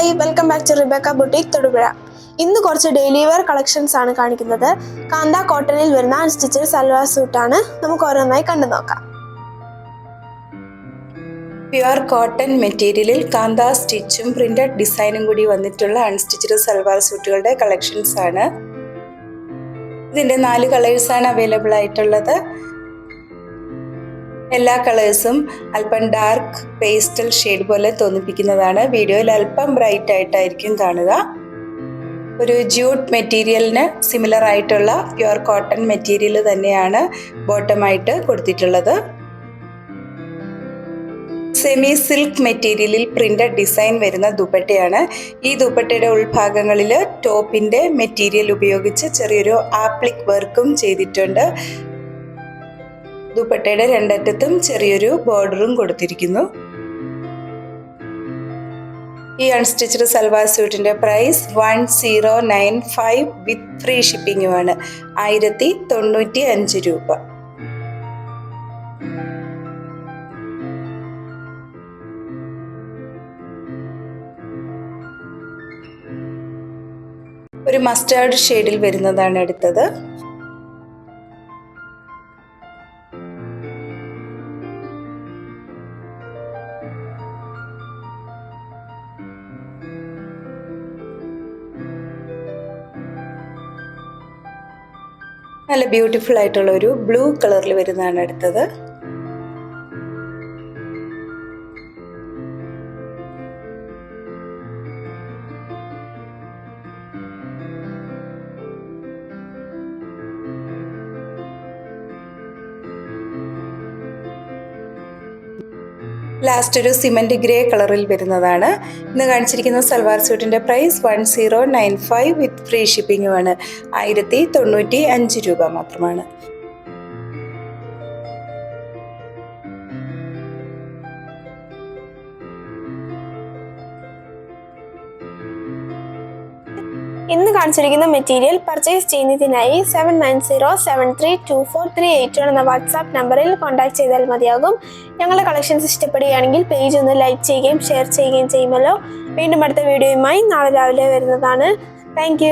Hi, welcome back to Rebecca boutique Thodupuzha. ഇന്ന് കുറച്ച് daily wear collections ആണ് കാണിക്കുന്നത്. കാന്ത കോട്ടണിൽ വരുന്ന അൺസ്റ്റിച്ചഡ് സൽവാർ സൂട്ടാണ്. നമുക്ക് ഓരോന്നായി കണ്ടു നോക്കാം. പ്യുവർ കോട്ടൺ മെറ്റീരിയലിൽ കാന്ത സ്റ്റിച്ചും പ്രിന്റഡ് ഡിസൈനും കൂടി വന്നിട്ടുള്ള അൺസ്റ്റിച്ചഡ് സൽവാർ സൂട്ടുകളുടെ കളക്ഷൻസ് ആണ്. ഇതിൻ്റെ 4 കളേഴ്സാണ് അവൈലബിൾ ആയിട്ടുള്ളത്. എല്ലാ കളേഴ്സും അല്പം ഡാർക്ക് പേസ്റ്റൽ ഷെയ്ഡ് പോലെ തോന്നിപ്പിക്കുന്നതാണ്. വീഡിയോയിൽ അല്പം ബ്രൈറ്റ് ആയിട്ടായിരിക്കും കാണുക. ഒരു ജ്യൂട്ട് മെറ്റീരിയലിന് സിമിലർ ആയിട്ടുള്ള പ്യുവർ കോട്ടൺ മെറ്റീരിയൽ തന്നെയാണ് ബോട്ടമായിട്ട് കൊടുത്തിട്ടുള്ളത്. സെമി സിൽക്ക് മെറ്റീരിയലിൽ പ്രിന്റഡ് ഡിസൈൻ വരുന്ന ദുപ്പട്ടയാണ്. ഈ ദുപ്പട്ടയുടെ ഉൾഭാഗങ്ങളിൽ ടോപ്പിൻ്റെ മെറ്റീരിയൽ ഉപയോഗിച്ച് ചെറിയൊരു ആപ്ലിക് വർക്കും ചെയ്തിട്ടുണ്ട്. ദുപ്പട്ടയുടെ രണ്ടറ്റത്തും ചെറിയൊരു ബോർഡറും കൊടുത്തിരിക്കുന്നു. ഈ അൺസ്റ്റിച്ചഡ് സൽവാർ സ്യൂട്ടിന്റെ പ്രൈസ് 1095 വിത്ത് ഫ്രീ ഷിപ്പിംഗുമാണ്. 1095 രൂപ. ഒരു മസ്റ്റാർഡ് ഷെയ്ഡിൽ വരുന്നതാണ് എടുത്തത്. നല്ല ബ്യൂട്ടിഫുൾ ആയിട്ടുള്ള ഒരു ബ്ലൂ കളറിൽ വരുന്നതാണ് അടുത്തത്. ലാസ്റ്റ് ഒരു സിമന്റ് ഗ്രേ കളറിൽ വരുന്നതാണ്. ഇന്ന് കാണിച്ചിരിക്കുന്ന സൽവാർ സ്യൂട്ടിന്റെ പ്രൈസ് 1095 വിത്ത് ഫ്രീ ഷിപ്പിംഗുമാണ്. 1095 രൂപ മാത്രമാണ്. ഇന്ന് കാണിച്ചിരിക്കുന്ന മെറ്റീരിയൽ പർച്ചേസ് ചെയ്യുന്നതിനായി 7907324381 എന്ന വാട്സാപ്പ് നമ്പറിൽ കോൺടാക്ട് ചെയ്താൽ മതിയാകും. ഞങ്ങളുടെ കളക്ഷൻസ് ഇഷ്ടപ്പെടുകയാണെങ്കിൽ പേജ് ഒന്ന് ലൈക്ക് ചെയ്യുകയും ഷെയർ ചെയ്യുകയും ചെയ്യുമല്ലോ. വീണ്ടും അടുത്ത വീഡിയോയുമായി നാളെ രാവിലെ വരുന്നതാണ്. താങ്ക്